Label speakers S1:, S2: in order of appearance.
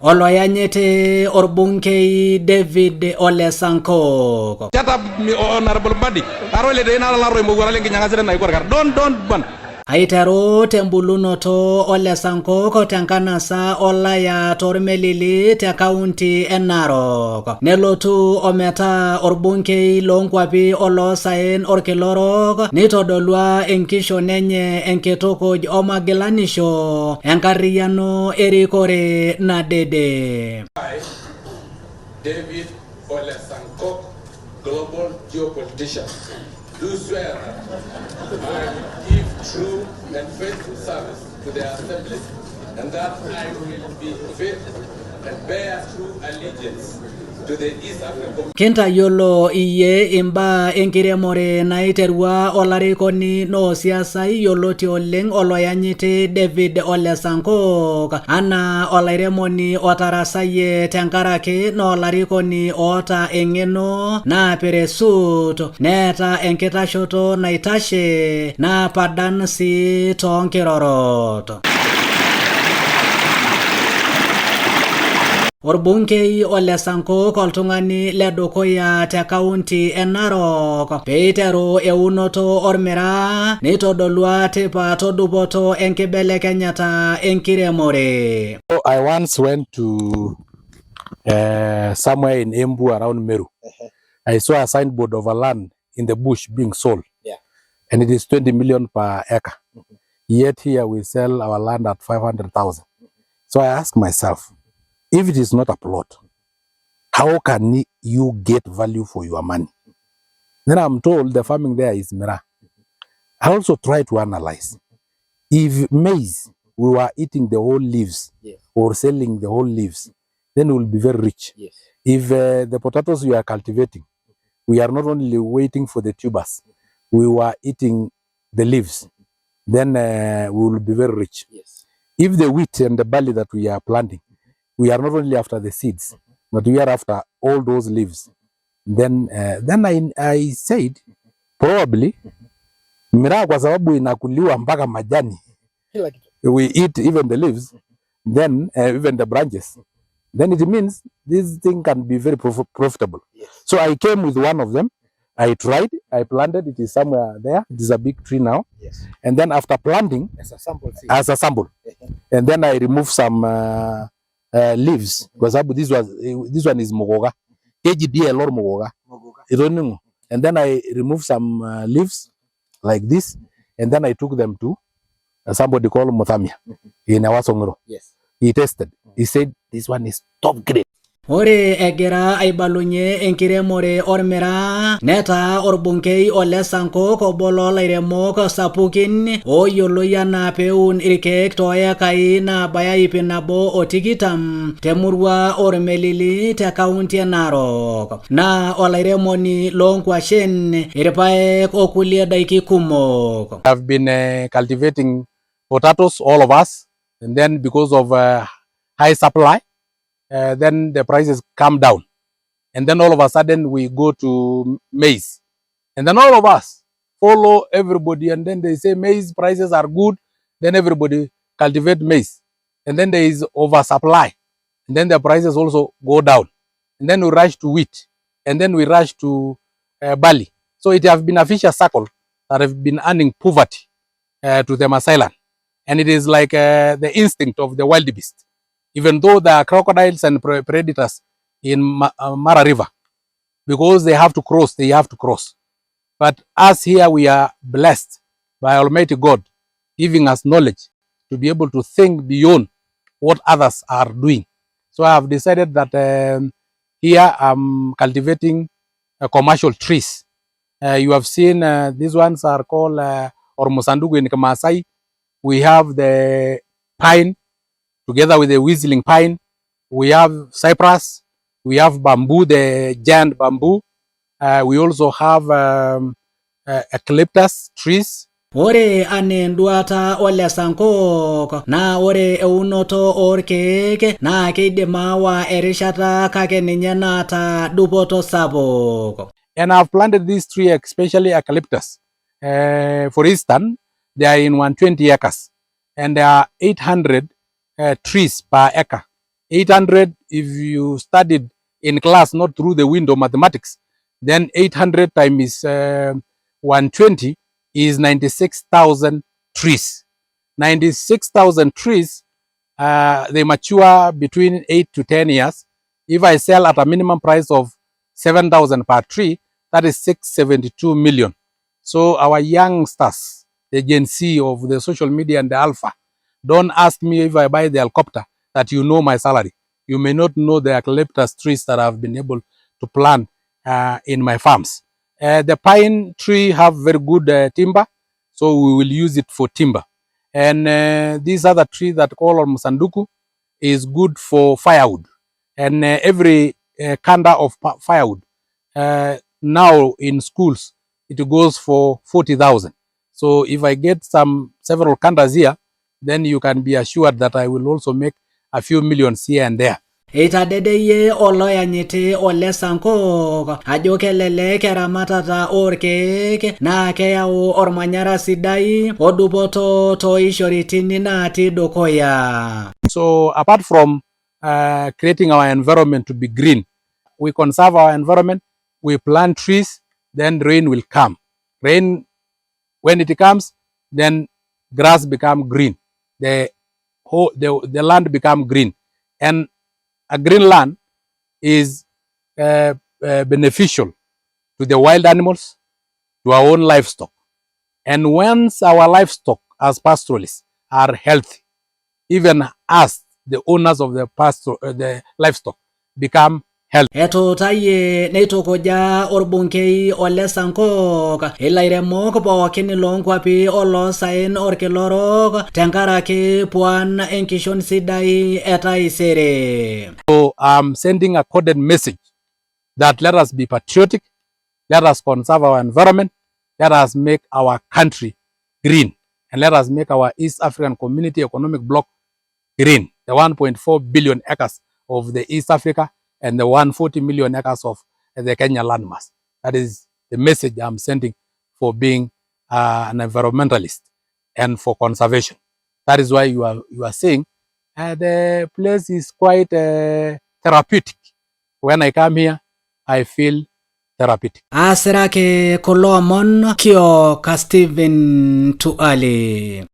S1: Oloyanyete orbungei David Ole Sanko.
S2: Shut up, honorable body. Arole de na la roimo gorale nginyanga na igor gar. Don't ban.
S1: Aitero tembulunoto Ole Sanko ko tankanasa olaya tormelili te county Narok. Nelotu ometa orbungei longwapi olo saen orkelorok nitodolwa enkisho nenye enketokoj omagilanisho enkarriano erikore na dede.
S3: David Ole Sanko, Global GeoPolitician, do swear that I will give true and faithful service to the Assembly, and that I will be faithful and bear true allegiance to the East African.
S1: Kinta yolo iye imba enkiremore naiterwa olarikoni no siasa yoloti oleng oloyanyite David Ole Sanko ana olairemoni otarasaye tenkaraki no olarikoni ota engeno na peresut neta enkitashoto naitashe na padan si tonkirorot. Orbungei Ole Sanko koltungani ledukuya te county Narok peiteru eunoto ormira nitodolua tipa todupoto enkibelekenyata enkiremore.
S4: I once went to somewhere in Embu around Meru. I saw a signboard of a land in the bush being sold. And it is 20 million per acre. Yet here we sell our land at 500,000. So I asked myself, if it is not a plot, how can you get value for your money? Then I'm told the farming there is mira. I also try to analyze. If maize, we were eating the whole leaves or selling the whole leaves, then we will be very rich. If the potatoes we are cultivating, we are not only waiting for the tubers, we were eating the leaves, then we will be very rich. If the wheat and the barley that we are planting, we are not only after the seeds, but we are after all those leaves. Then I said, probably, miraa kwa sababu inakuliwa mpaka majani. We eat even the leaves, then even the branches. Then it means this thing can be very profitable. So I came with one of them. I tried, I planted, it is somewhere there. It is a big tree now. And then after planting, as a sample, and then I removed some leaves, because this one is mogoga. KGD a lot mogoga. And then I removed some leaves like this, and then I took them to somebody called Mothamia in Awasongro. He tested. He said this one is top grade.
S1: Ore egira aibalunye enkiremore ormira neta orbungei Ole Sanko kobolo lairemok sapukin oyiolo yana peun irkeek toekai nabaya ipinabo otikitam temurua ormelili te county Narok na olairemoni lonkwashen irpaek okulie daiki kumok.
S4: I've been cultivating potatoes, all of us, and then because of high supply, then the prices come down, and then all of a sudden we go to maize, and then all of us follow everybody, and then they say maize prices are good, then everybody cultivate maize, and then there is oversupply, and then the prices also go down, and then we rush to wheat, and then we rush to barley. So it has been a vicious circle that have been earning poverty to the Masailand, and it is like the instinct of the wild beast. Even though there are crocodiles and predators in Mara River, because they have to cross. But us here, we are blessed by Almighty God, giving us knowledge to be able to think beyond what others are doing. So I have decided that here I'm cultivating commercial trees. You have seen these ones are called Ormosandugu in Kamasai. We have the pine, together with the whistling pine. We have cypress, we have bamboo, the giant bamboo. We also have eucalyptus trees.
S1: Ore anenduata Ole Sanko na ore eunoto orkeek na keidimawa erishata kake ninye naata dupoto sapuk.
S4: And I've planted these trees, especially eucalyptus. For instance, they are in 120 acres, and there are 800 trees per acre. 800, if you studied in class, not through the window mathematics, then 800 times 120 is 96,000 trees. 96,000 trees, they mature between 8 to 10 years. If I sell at a minimum price of 7,000 per tree, that is 672 million. So our youngsters, the Gen Z of the social media and the alpha, don't ask me if I buy the helicopter that you know my salary. You may not know the eucalyptus trees that I've been able to plant in my farms. The pine tree have very good timber, so we will use it for timber. And these other tree that call on Musanduku is good for firewood. And every kanda of firewood now in schools, it goes for 40,000. So if I get several kandas here, then you can be assured that I will also make a few millions here and there.
S1: Itadedeyie oloyanyiti Ole Sankok ajo kelelek eramatata orkeek naa keyau ormanyara sidai odupoto toishoritin natii dukuya.
S4: So apart from creating our environment to be green, we conserve our environment, we plant trees, then rain will come. Rain, when it comes, then grass become green. The land become green. And a green land is beneficial to the wild animals, to our own livestock. And once our livestock as pastoralists are healthy, even us, the owners of the livestock, become healthy.
S1: Etutayie neitukuja orbungei Ole Sankok ilairemok pookin loonkwapi oloosaen orkila orok tenkaraki puan enkishon sidai etaisere.
S4: So I'm sending a coded message that let us be patriotic, let us conserve our environment, let us make our country green, and let us make our East African Community Economic Bloc green, the 1.4 billion acres of the East Africa and the 140 million acres of the Kenya landmass. That is the message I'm sending for being an environmentalist and for conservation. That is why you are saying the place is quite therapeutic. When I come here, I feel therapeutic.
S1: Asirake Kolomon Kio Ka Stephen Tuali.